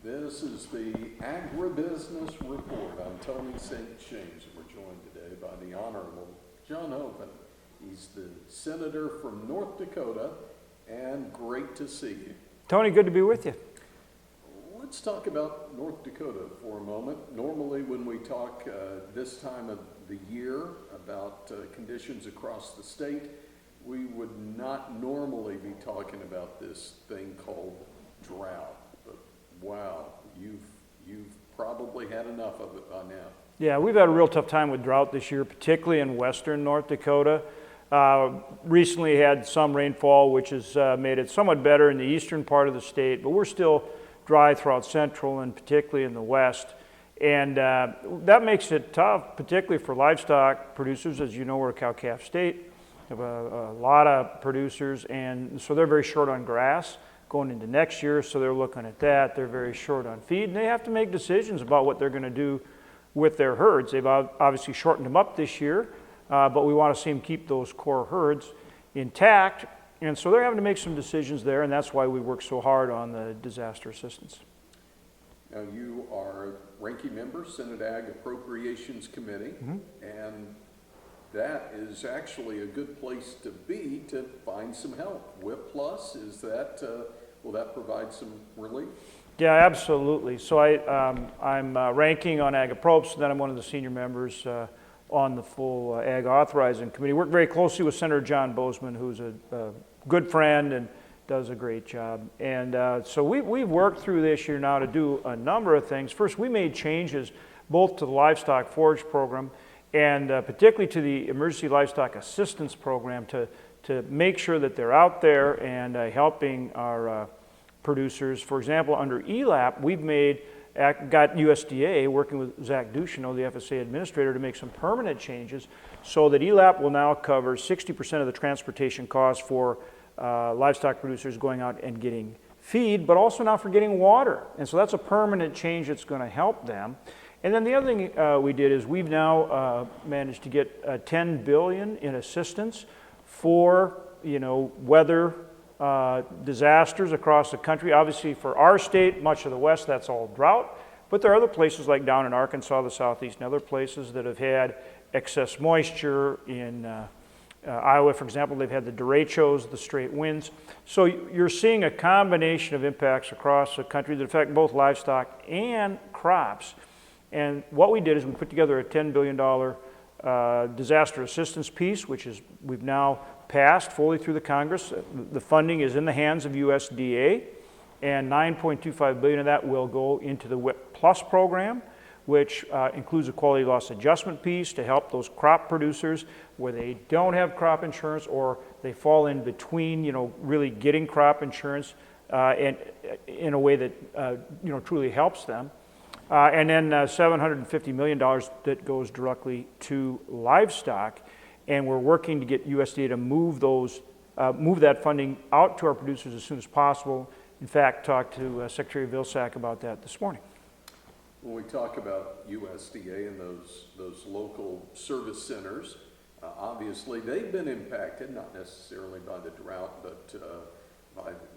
This is the Agribusiness Report. I'm Tony St. James, and we're joined today by the Honorable John Hoeven. He's the Senator from North Dakota, and great to see you. Tony, good to be with you. Let's talk about North Dakota for a moment. Normally when we talk this time of the year about conditions across the state, we would not normally be talking about this thing called drought. But wow, you've probably had enough of it by now. Yeah, we've had a real tough time with drought this year, particularly in western North Dakota. Recently had some rainfall, which has made it somewhat better in the eastern part of the state, but we're still dry throughout central and particularly in the west. And that makes it tough, particularly for livestock producers. As you know, we're a cow-calf state. We have a lot of producers, and so they're very short on grass going into next year, so they're looking at that. They're very short on feed, and they have to make decisions about what they're going to do with their herds. They've obviously shortened them up this year, but we want to see them keep those core herds intact, and so they're having to make some decisions there, and that's why we work so hard on the disaster assistance. Now, you are ranking member, Senate Ag Appropriations Committee, and that is actually a good place to be to find some help. WIP Plus, is that, will that provide some relief? Yeah, absolutely. So I'm ranking on Ag Approps, and then I'm one of the senior members on the full Ag Authorizing Committee. Work very closely with Senator John Bozeman, who's a good friend and does a great job. And so we've worked through this year now to do a number of things. First, we made changes both to the livestock forage program and particularly to the Emergency Livestock Assistance Program to make sure that they're out there and helping our producers. For example, under ELAP, we've got USDA working with Zach Ducheneau, the FSA administrator, to make some permanent changes so that ELAP will now cover 60% of the transportation costs for livestock producers going out and getting feed, but also now for getting water. And so that's a permanent change that's going to help them. And then the other thing we did is we've now managed to get $10 billion in assistance for weather disasters across the country. Obviously for our state, much of the west, that's all drought, but there are other places like down in Arkansas, the southeast, and other places that have had excess moisture. In Iowa, for example, they've had the derechos, the straight winds. So you're seeing a combination of impacts across the country that affect both livestock and crops. And what we did is we put together a $10 billion disaster assistance piece, which is we've now passed fully through the Congress. The funding is in the hands of USDA, and $9.25 billion of that will go into the WIP Plus program, which includes a quality loss adjustment piece to help those crop producers where they don't have crop insurance or they fall in between, really getting crop insurance and in a way that truly helps them. And then $750 million that goes directly to livestock, and we're working to get USDA to move that funding out to our producers as soon as possible. In fact, talked to Secretary Vilsack about that this morning. When we talk about USDA and those local service centers, obviously they've been impacted, not necessarily by the drought, but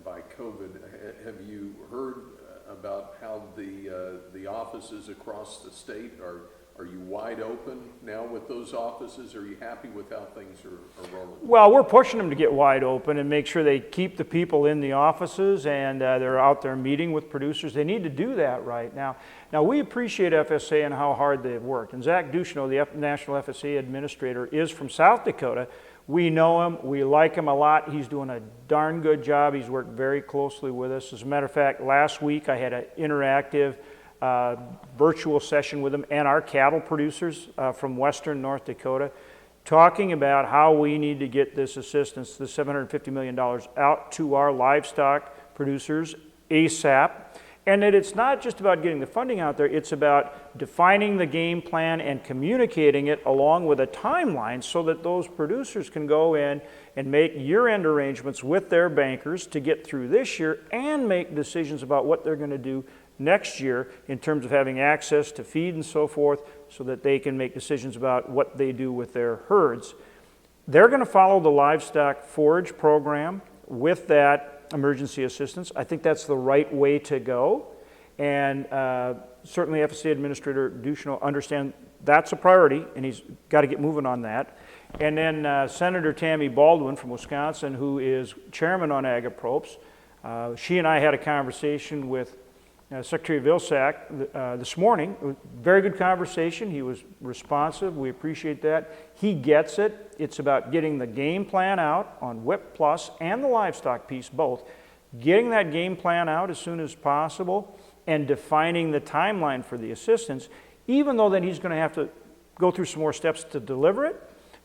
by COVID. Have you heard about how the offices across the state are you wide open now with those offices? Are you happy with how things are rolling? Well, we're pushing them to get wide open and make sure they keep the people in the offices and they're out there meeting with producers. They need to do that right now. Now, we appreciate FSA and how hard they've worked. And Zach Ducheneau, the National FSA Administrator, is from South Dakota. We know him. We like him a lot. He's doing a darn good job. He's worked very closely with us. As a matter of fact, last week I had an interactive virtual session with him and our cattle producers from western North Dakota, talking about how we need to get this assistance, the $750 million, out to our livestock producers ASAP. And that it's not just about getting the funding out there, it's about defining the game plan and communicating it along with a timeline so that those producers can go in and make year-end arrangements with their bankers to get through this year and make decisions about what they're going to do next year in terms of having access to feed and so forth so that they can make decisions about what they do with their herds. They're going to follow the livestock forage program with that emergency assistance. I think that's the right way to go. And certainly FSA Administrator Ducheneau understands that's a priority, and he's got to get moving on that. And then Senator Tammy Baldwin from Wisconsin, who is chairman on AgriPropes, she and I had a conversation with Secretary Vilsack this morning. Very good conversation. He was responsive. We appreciate that. He gets it. It's about getting the game plan out on WIP Plus and the livestock piece both. Getting that game plan out as soon as possible and defining the timeline for the assistance, even though then he's going to have to go through some more steps to deliver it.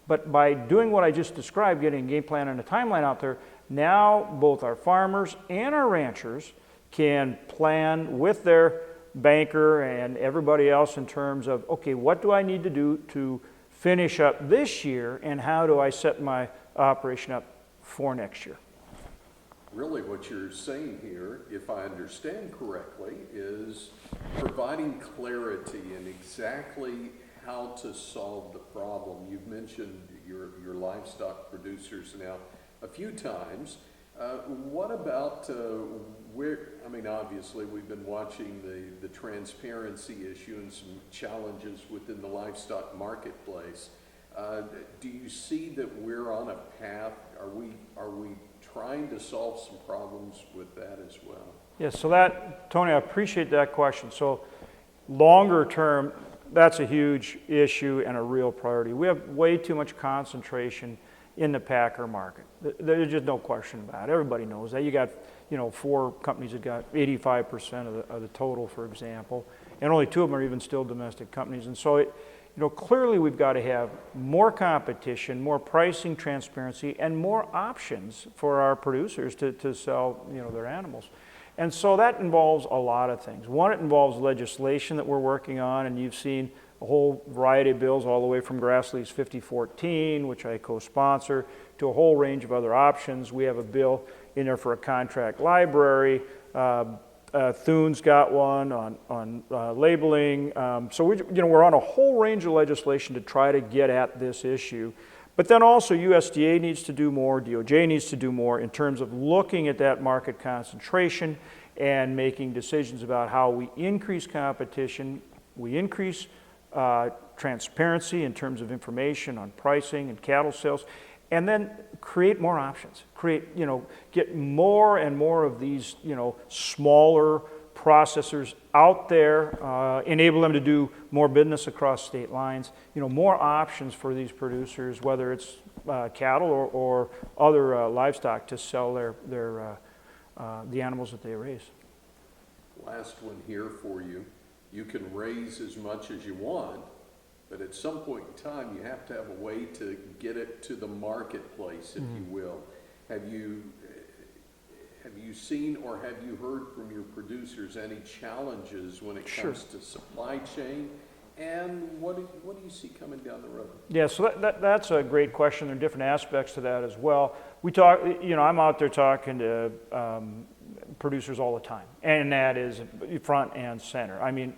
But by doing what I just described, getting a game plan and a timeline out there, now both our farmers and our ranchers can plan with their banker and everybody else in terms of, okay, what do I need to do to finish up this year, and how do I set my operation up for next year? Really what you're saying here, if I understand correctly, is providing clarity in exactly how to solve the problem. You've mentioned your livestock producers now a few times. What about I mean, obviously we've been watching the transparency issue and some challenges within the livestock marketplace. Do you see that we're on a path? Are we trying to solve some problems with that as well? Yes, so that, Tony, I appreciate that question. So longer term, that's a huge issue and a real priority. We have way too much concentration in the packer market. There's just no question about it. Everybody knows that. You got, 4 companies that got 85% of the total, for example, and only 2 of them are even still domestic companies. And so, clearly we've got to have more competition, more pricing transparency, and more options for our producers to sell, their animals. And so that involves a lot of things. One, it involves legislation that we're working on, and you've seen a whole variety of bills all the way from Grassley's 5014, which I co-sponsor, to a whole range of other options. We have a bill in there for a contract library. Thune's got one on labeling. So we're on a whole range of legislation to try to get at this issue. But then also USDA needs to do more, DOJ needs to do more in terms of looking at that market concentration and making decisions about how we increase competition, we increase transparency in terms of information on pricing and cattle sales, and then create more options, get more and more of these, smaller processors out there, enable them to do more business across state lines, more options for these producers, whether it's cattle or other livestock, to sell the animals that they raise. Last one here for you. You can raise as much as you want, but at some point in time, you have to have a way to get it to the marketplace, if you will. Have you seen or have you heard from your producers any challenges when it comes to supply chain? And what do you see coming down the road? Yeah, so that's a great question. There are different aspects to that as well. We talk, I'm out there talking to producers all the time, and that is front and center. I mean,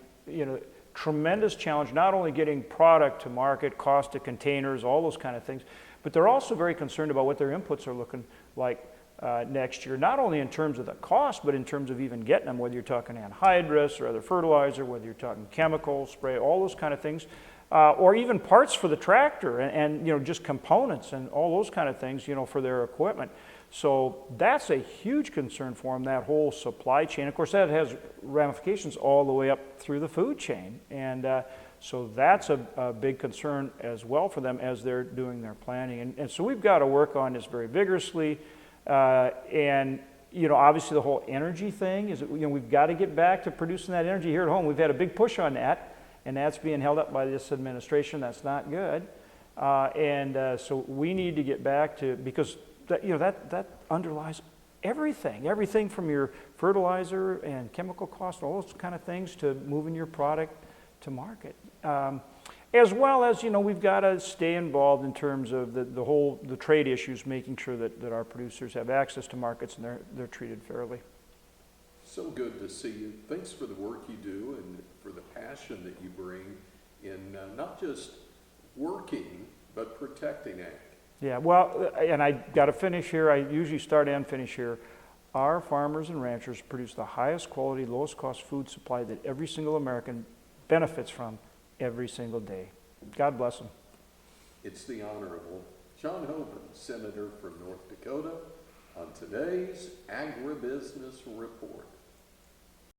tremendous challenge, not only getting product to market, cost of containers, all those kind of things, but they're also very concerned about what their inputs are looking like next year, not only in terms of the cost, but in terms of even getting them, whether you're talking anhydrous or other fertilizer, whether you're talking chemicals, spray, all those kind of things, or even parts for the tractor and just components and all those kind of things, for their equipment. So that's a huge concern for them, that whole supply chain. Of course, that has ramifications all the way up through the food chain. And so that's a big concern as well for them as they're doing their planning. And so we've got to work on this very vigorously. And obviously the whole energy thing is, we've got to get back to producing that energy here at home. We've had a big push on that, and that's being held up by this administration. That's not good. So we need to get back to, because that underlies everything from your fertilizer and chemical costs, all those kind of things, to moving your product to market. As well as, we've got to stay involved in terms of the trade issues, making sure that our producers have access to markets and they're treated fairly. So good to see you. Thanks for the work you do and for the passion that you bring in not just working, but protecting ag. Yeah, well, and I got to finish here. I usually start and finish here. our farmers and ranchers produce the highest quality, lowest cost food supply that every single American benefits from every single day. God bless them. It's the Honorable John Hoeven, Senator from North Dakota, on today's Agribusiness Report.